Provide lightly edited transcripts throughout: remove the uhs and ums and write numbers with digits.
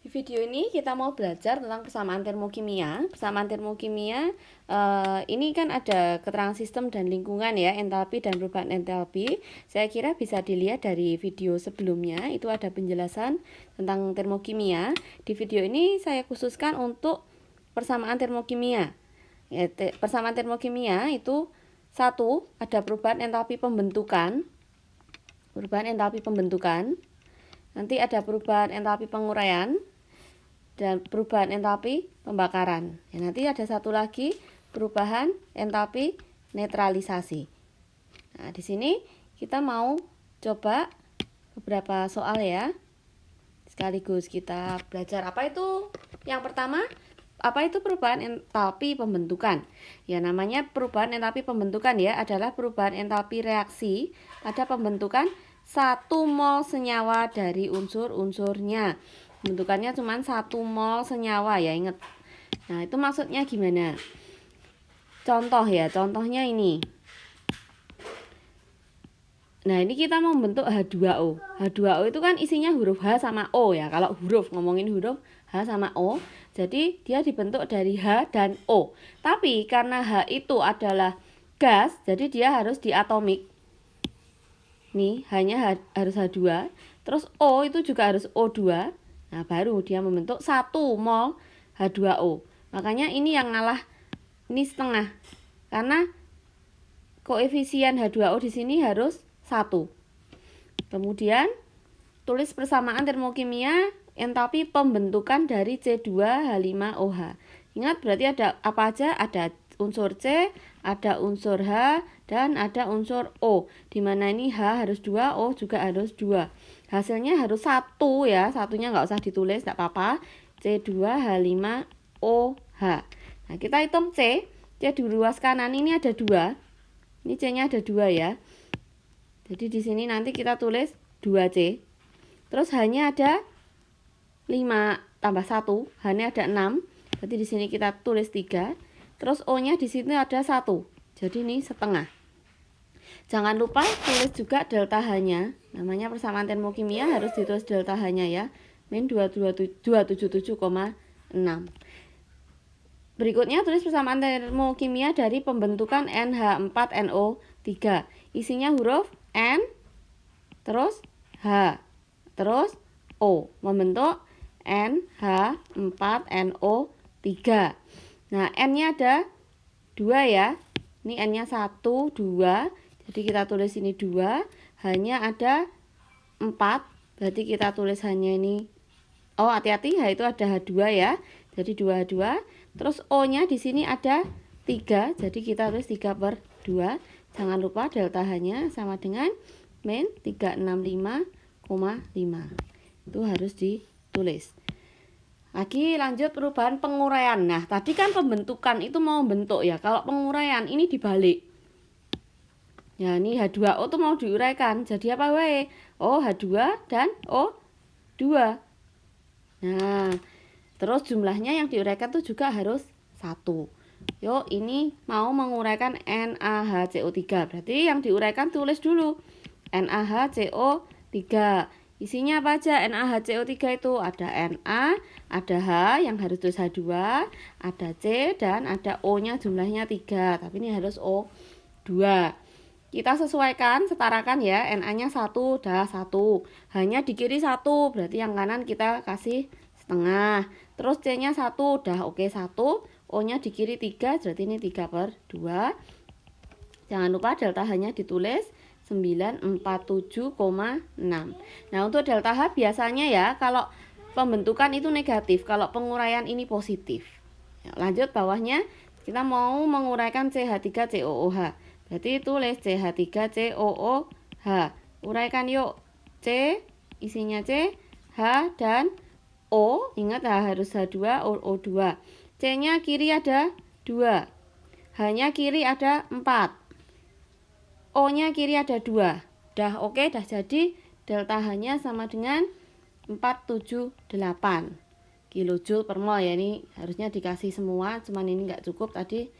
Di video ini kita mau belajar tentang persamaan termokimia. Persamaan termokimia ini kan ada keterangan sistem dan lingkungan ya, entalpi dan perubahan entalpi. Saya kira bisa dilihat dari video sebelumnya, itu ada penjelasan tentang termokimia. Di video ini saya khususkan untuk persamaan termokimia. Ya, persamaan termokimia itu satu, ada perubahan entalpi pembentukan. Nanti ada perubahan entalpi penguraian dan perubahan entalpi pembakaran. Ya, nanti ada satu lagi perubahan entalpi netralisasi. Nah, di sini kita mau coba beberapa soal ya. Sekaligus kita belajar apa itu? Yang pertama, apa itu perubahan entalpi pembentukan? Ya, namanya perubahan entalpi pembentukan ya, adalah perubahan entalpi reaksi pada pembentukan 1 mol senyawa dari unsur-unsurnya. Bentukannya cuma 1 mol senyawa ya, ingat. Nah, itu maksudnya gimana? Contoh ya, contohnya ini. Nah, ini kita mau membentuk H2O. H2O itu kan isinya huruf H sama O ya. Kalau huruf, ngomongin huruf H sama O. Jadi dia dibentuk dari H dan O. Tapi karena H itu adalah gas, jadi dia harus diatomik. Nih, hanya harus H2. Terus O itu juga harus O2. Nah, baru dia membentuk 1 mol H2O. Makanya ini yang ngalah, ini setengah. Karena koefisien H2O di sini harus 1. Kemudian tulis persamaan termokimia entalpi pembentukan dari C2H5OH. Ingat berarti ada apa aja? Ada unsur C, ada unsur H, dan ada unsur O. Dimana ini H harus 2, O juga harus 2. Hasilnya harus 1 ya. Satunya nggak usah ditulis, nggak apa-apa. C2H5OH. Nah, kita hitung C. C di ruas kanan ini ada 2. Ini C-nya ada 2 ya. Jadi di sini nanti kita tulis 2C. Terus H-nya ada 5 tambah 1. H-nya ada 6. Berarti di sini kita tulis 3. Terus O-nya di sini ada 1. Jadi ini setengah. Jangan lupa tulis juga delta H-nya. Namanya persamaan termokimia harus ditulis delta H-nya ya. Min 277,6. Berikutnya tulis persamaan termokimia dari pembentukan NH4NO3. Isinya huruf N, terus H, terus O. Membentuk NH4NO3. Nah, N-nya ada 2 ya. Ini N-nya 1, 2. Jadi kita tulis ini 2. H-nya ada 4. Berarti kita tulis hanya ini. Oh, hati-hati, H itu ada H2 ya. Jadi 2H2. Terus O-nya di sini ada 3. Jadi kita tulis 3/2. Jangan lupa delta H-nya sama dengan min 365,5. Itu harus ditulis. Lagi lanjut perubahan penguraian. Nah, tadi kan pembentukan itu mau bentuk ya. Kalau penguraian ini dibalik. Ya, ini H2O tuh mau diuraikan. Jadi apa wae? O H2 dan O2. Nah, terus jumlahnya yang diuraikan tuh juga harus 1. Yuk, ini mau menguraikan NaHCO3. Berarti yang diuraikan tulis dulu. NaHCO3. Isinya apa aja? NaHCO3 itu ada Na, ada H yang harus tulis H2, ada C, dan ada O-nya jumlahnya 3. Tapi ini harus O2. Kita sesuaikan, setarakan ya. Na-nya 1, dah 1. H-nya di kiri 1, berarti yang kanan kita kasih setengah. Terus C-nya 1, dah oke 1. O-nya di kiri 3, berarti ini 3/2. Jangan lupa delta H-nya ditulis 947,6. Nah, untuk delta H biasanya ya, kalau pembentukan itu negatif, kalau penguraian ini positif. Ya, lanjut bawahnya, kita mau menguraikan CH3COOH. Berarti tulis CH3COOH. Uraikan yuk. C, isinya C, H, dan O. Ingat H harus H2, O2. C-nya kiri ada 2. H-nya kiri ada 4. O-nya kiri ada 2. Dah oke, dah jadi. Delta H-nya sama dengan 478 kilojoule per mol ya. Ini harusnya dikasih semua, cuman ini nggak cukup tadi,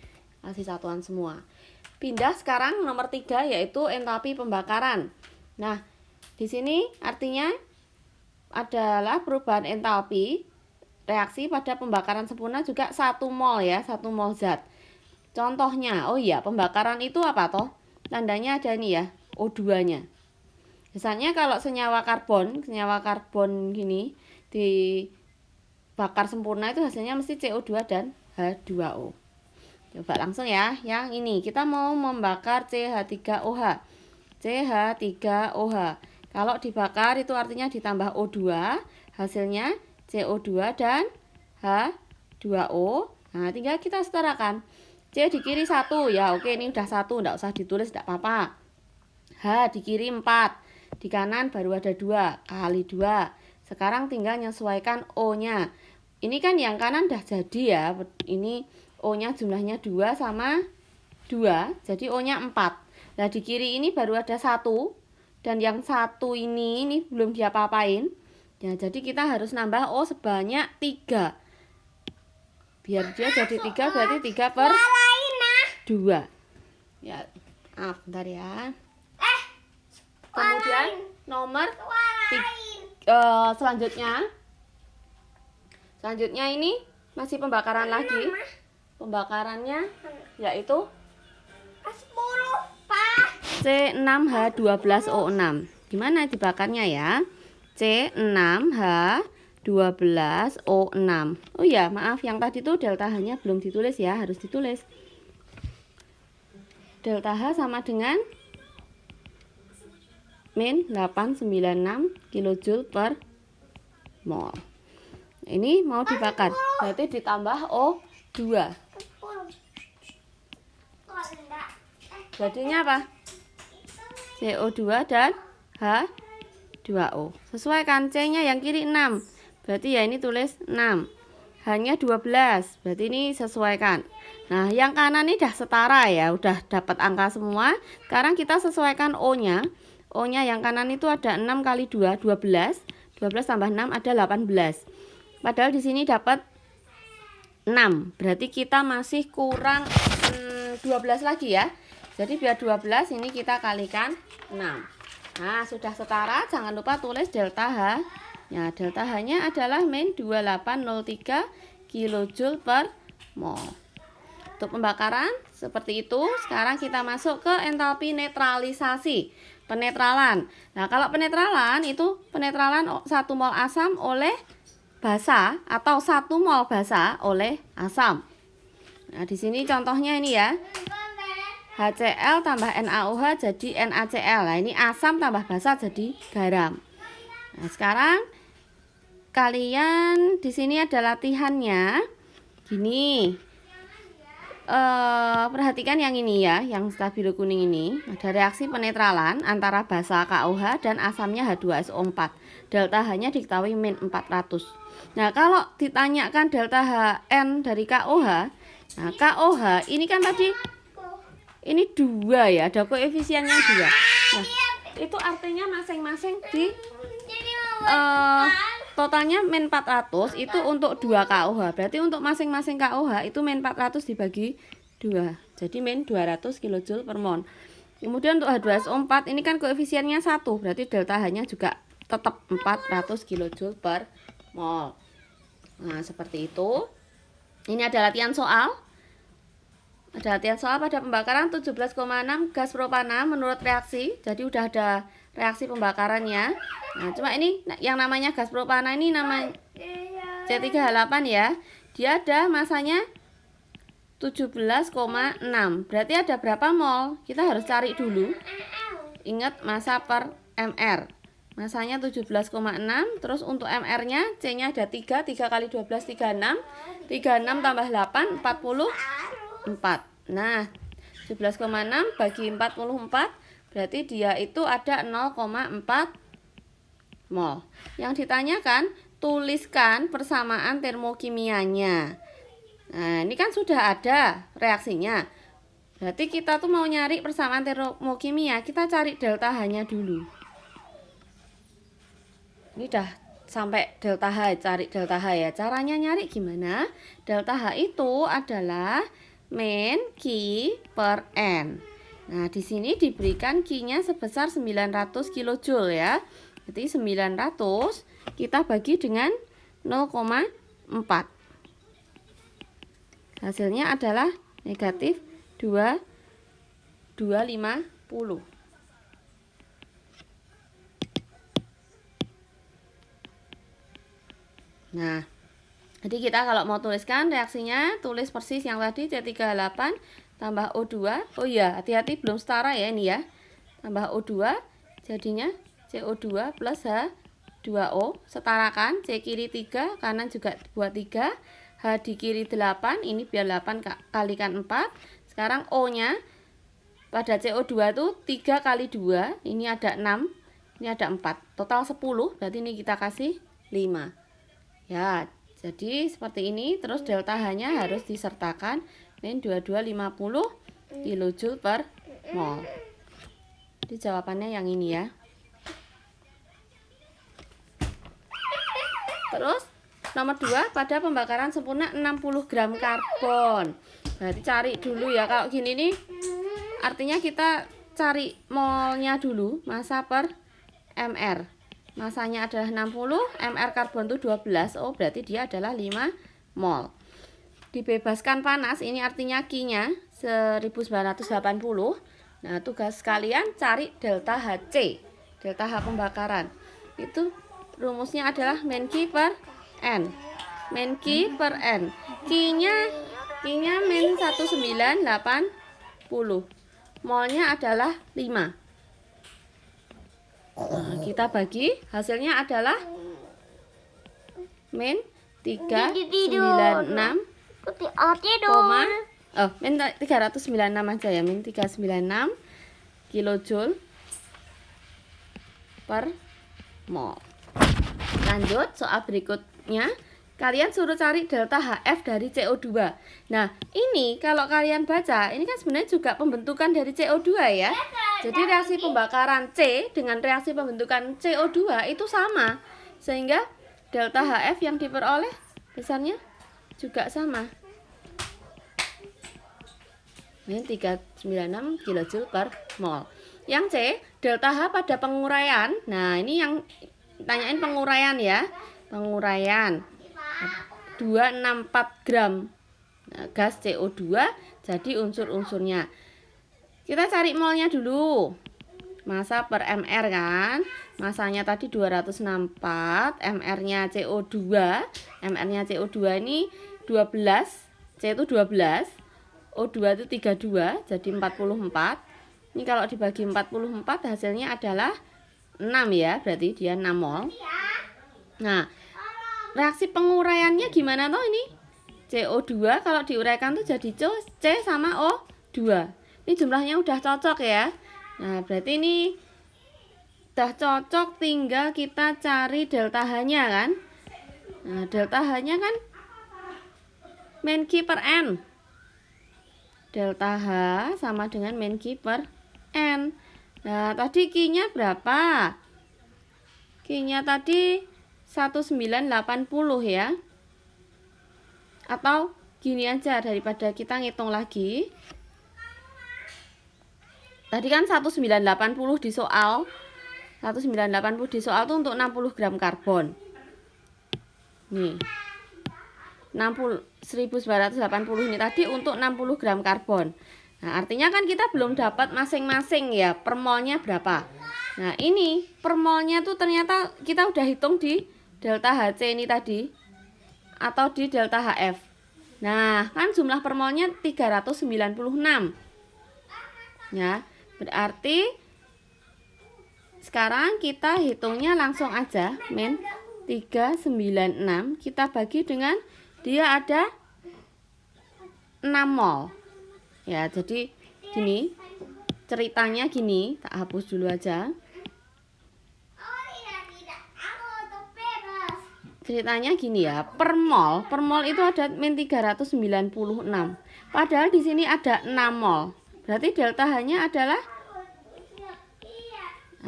kasih satuan semua. Pindah sekarang nomor 3 yaitu entalpi pembakaran. Nah, di sini artinya adalah perubahan entalpi reaksi pada pembakaran sempurna juga 1 mol ya, 1 mol zat. Contohnya, oh iya, pembakaran itu apa toh? Tandanya ada ini ya, O2-nya. Misalnya kalau senyawa karbon gini dibakar sempurna itu hasilnya mesti CO2 dan H2O. Coba langsung ya, yang ini kita mau membakar CH3OH. CH3OH. Kalau dibakar itu artinya ditambah O2, hasilnya CO2 dan H2O. Nah, tinggal kita setarakan. C di kiri 1 ya, oke, ini udah 1, enggak usah ditulis, enggak apa-apa. H di kiri 4, di kanan baru ada 2 kali 2. Sekarang tinggal menyesuaikan O-nya. Ini kan yang kanan udah jadi ya. Ini O-nya jumlahnya 2 sama 2, jadi O-nya 4. Nah, di kiri ini baru ada 1, dan yang 1 ini belum diapa-apain. Ya, jadi kita harus nambah O sebanyak 3. Biar dia jadi 3, berarti 3 per 2. Ya, bentar ya. Kemudian nomor selanjutnya ini masih pembakaran lagi. Pembakarannya yaitu C6H12O6. Gimana dibakarnya ya? C6H12O6. Oh ya, maaf, yang tadi tuh delta H-nya belum ditulis ya, harus ditulis. Delta H sama dengan min 896 kJ per mol. Ini mau dibakar, berarti ditambah O2. Jadinya apa? CO2 dan H2O. Sesuaikan, C-nya yang kiri 6. Berarti ya ini tulis 6. H-nya 12. Berarti ini sesuaikan. Nah, yang kanan ini udah setara ya, udah dapat angka semua. Sekarang kita sesuaikan O-nya. O-nya yang kanan itu ada 6 kali 2, 12. 12 tambah 6 ada 18. Padahal di sini dapat 6. Berarti kita masih kurang 12 lagi ya. Jadi biar 12 ini kita kalikan 6. Nah, sudah setara, jangan lupa tulis delta H. Ya, delta H-nya adalah min 2803 kJ per mol. Untuk pembakaran seperti itu. Sekarang kita masuk ke entalpi netralisasi. Penetralan. Nah, kalau penetralan itu penetralan 1 mol asam oleh basa atau 1 mol basa oleh asam. Nah, di sini contohnya ini ya. HCl tambah NaOH jadi NaCl. Nah, ini asam tambah basa jadi garam. Nah, sekarang kalian di sini ada latihannya. Gini. Perhatikan yang ini ya, yang stabilo kuning ini. Ada reaksi penetralan antara basa KOH dan asamnya H2SO4. Delta H-nya diketahui min 400. Nah, kalau ditanyakan delta HN dari KOH, nah KOH ini kan tadi ini 2 ya, ada koefisiennya 2. Nah, itu artinya masing-masing di totalnya min 400 itu untuk 2 KOH. Berarti untuk masing-masing KOH itu min 400 dibagi 2. Jadi min 200 kJ per mol. Kemudian untuk H2SO4 ini kan koefisiennya 1. Berarti delta H-nya juga tetap 400 kJ per mol. Nah, seperti itu. Ini ada latihan soal. Ada latihan soal pada pembakaran 17,6 gas propana menurut reaksi. Jadi udah ada reaksi pembakarannya. Nah, cuma ini yang namanya gas propana ini namanya C3H8 ya. Dia ada masanya 17,6. Berarti ada berapa mol? Kita harus cari dulu. Ingat massa per mR. Masanya 17,6. Terus untuk mR-nya C-nya ada 3. 3 kali 12 36. 36 tambah 8 44. Nah, 17,6 bagi 44 berarti dia itu ada 0,4 mol. Yang ditanyakan, tuliskan persamaan termokimianya. Nah, ini kan sudah ada reaksinya. Berarti kita tuh mau nyari persamaan termokimia, kita cari delta H-nya dulu. Ini udah sampai delta H, cari delta H ya. Caranya nyari gimana? Delta H itu adalah min Q per N. Nah, di sini diberikan Q-nya sebesar 900 kJ ya. Berarti 900 kita bagi dengan 0,4. 4. Hasilnya adalah negatif 2,250. Nah, jadi kita kalau mau tuliskan reaksinya, tulis persis yang tadi C38 tambah O2. Oh iya, hati-hati belum setara ya ini ya. Tambah O2 jadinya CO2 plus H2O. Setarakan, C kiri 3, kanan juga buat 3. H di kiri 8, ini biar 8 kalikan 4. Sekarang O-nya pada CO2 itu 3 kali 2, ini ada 6, ini ada 4. Total 10, berarti ini kita kasih 5. Ya, jadi seperti ini. Terus delta H-nya harus disertakan. Min 2250 kilojoule per mol. Jadi jawabannya yang ini ya. Terus nomor 2, pada pembakaran sempurna 60 gram karbon. Berarti cari dulu ya. Kalau gini nih artinya kita cari molnya dulu, massa per mr. Masanya adalah 60, mr karbon itu 12. Oh, berarti dia adalah 5 mol. Dibebaskan panas, ini artinya Q-nya 1980. Nah, tugas kalian cari delta HC, delta H pembakaran. Itu rumusnya adalah min Q per N. Min Q per N. Q-nya min 1980. Molnya adalah 5. Nah, kita bagi, hasilnya adalah min 396, min 396 aja ya, min 396 kilojoule per mol. Lanjut soal berikutnya, kalian suruh cari delta HF dari CO2. Nah, ini kalau kalian baca, ini kan sebenarnya juga pembentukan dari CO2 ya. Jadi reaksi pembakaran C dengan reaksi pembentukan CO2 itu sama. Sehingga delta HF yang diperoleh besarnya juga sama. Ini 396 kilojoule per mol. Yang C, delta H pada penguraian. Nah, ini yang tanyain penguraian ya. Penguraian 264 gram gas CO2 jadi unsur-unsurnya. Kita cari molnya dulu. Massa per mr kan. Masanya tadi 264, mr-nya CO2. Mr-nya CO2 ini 12, C itu 12, O2 itu 32, jadi 44. Ini kalau dibagi 44 hasilnya adalah 6 ya, berarti dia 6 mol. Nah, reaksi penguraiannya gimana toh ini? CO2 kalau diuraikan tuh jadi C sama O2. Ini jumlahnya udah cocok ya. Nah, berarti ini udah cocok, tinggal kita cari delta H-nya kan. Nah, delta H-nya kan min Q per N. Delta H sama dengan min Q per N. Nah, tadi Q-nya berapa? Q-nya tadi 1980 ya. Atau gini aja, daripada kita ngitung lagi. Tadi kan 1980 di soal. 1980 di soal itu untuk 60 gram karbon. Nih. 1980 ini tadi untuk 60 gram karbon. Nah, artinya kan kita belum dapat masing-masing ya per molnya berapa. Nah, ini per molnya tuh ternyata kita udah hitung di delta HC ini tadi atau di delta HF. Nah, kan jumlah per molnya 396. Ya, berarti sekarang kita hitungnya langsung aja. Min 396 kita bagi dengan dia ada 6 mol. Ya, jadi gini. Ceritanya gini, tak hapus dulu aja. Ceritanya gini ya, per mol itu ada min 396. Padahal di sini ada 6 mol. Berarti delta H-nya adalah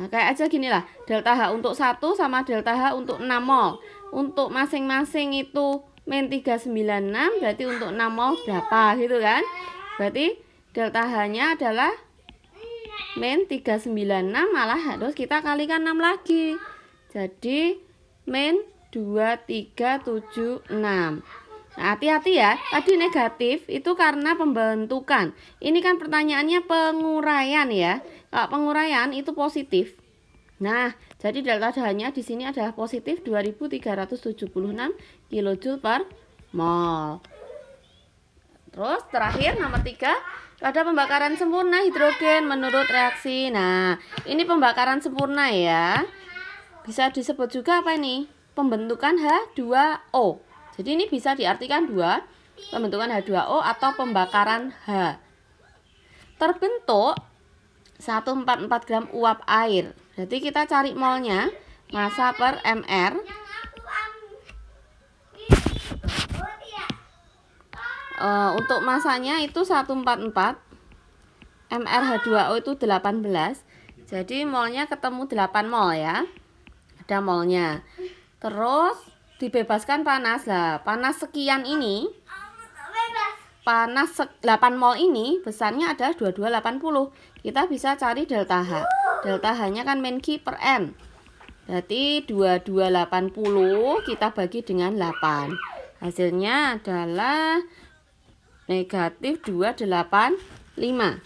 kayak aja gini lah. Delta H untuk 1 sama delta H untuk 6 mol. Untuk masing-masing itu min 396, berarti untuk 6 mol berapa gitu kan? Berarti delta H-nya adalah min 396, malah harus kita kalikan 6 lagi. Jadi min 2376. Nah, hati-hati ya, tadi negatif itu karena pembentukan. Ini kan pertanyaannya penguraian ya. Kalau penguraian itu positif. Nah, jadi delta dahannya di sini adalah positif 2376 kJ per mol. Terus terakhir nomor 3, pada pembakaran sempurna hidrogen menurut reaksi. Nah, ini pembakaran sempurna ya. Bisa disebut juga apa ini? Pembentukan H2O. Jadi ini bisa diartikan dua, pembentukan H2O atau pembakaran H. Terbentuk 144 gram uap air. Jadi kita cari molnya, massa per mR. Untuk masanya itu 144, mR H2O itu 18. Jadi molnya ketemu 8 mol ya. Ada molnya. Terus dibebaskan panas. Lah, panas sekian ini, panas 8 mol ini besarnya adalah 2280. Kita bisa cari delta H. Delta H-nya kan min Q per N. Berarti 2280 kita bagi dengan 8. Hasilnya adalah negatif 285.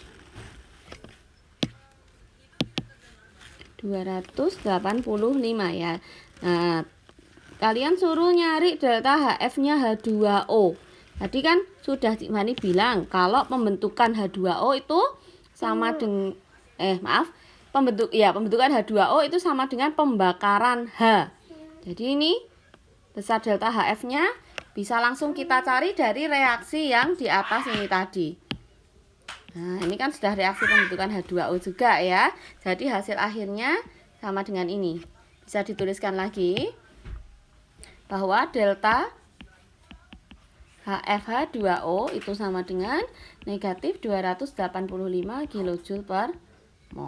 285 ya. Nah, kalian suruh nyari delta HF-nya H2O. Tadi kan sudah Cik Mani bilang kalau pembentukan H2O itu sama dengan pembentukan H2O itu sama dengan pembakaran H. Jadi ini besar delta HF-nya bisa langsung kita cari dari reaksi yang di atas ini tadi. Nah, ini kan sudah reaksi pembentukan H2O juga ya. Jadi hasil akhirnya sama dengan ini. Bisa dituliskan lagi bahwa delta HFH2O itu sama dengan negatif 285 kJ per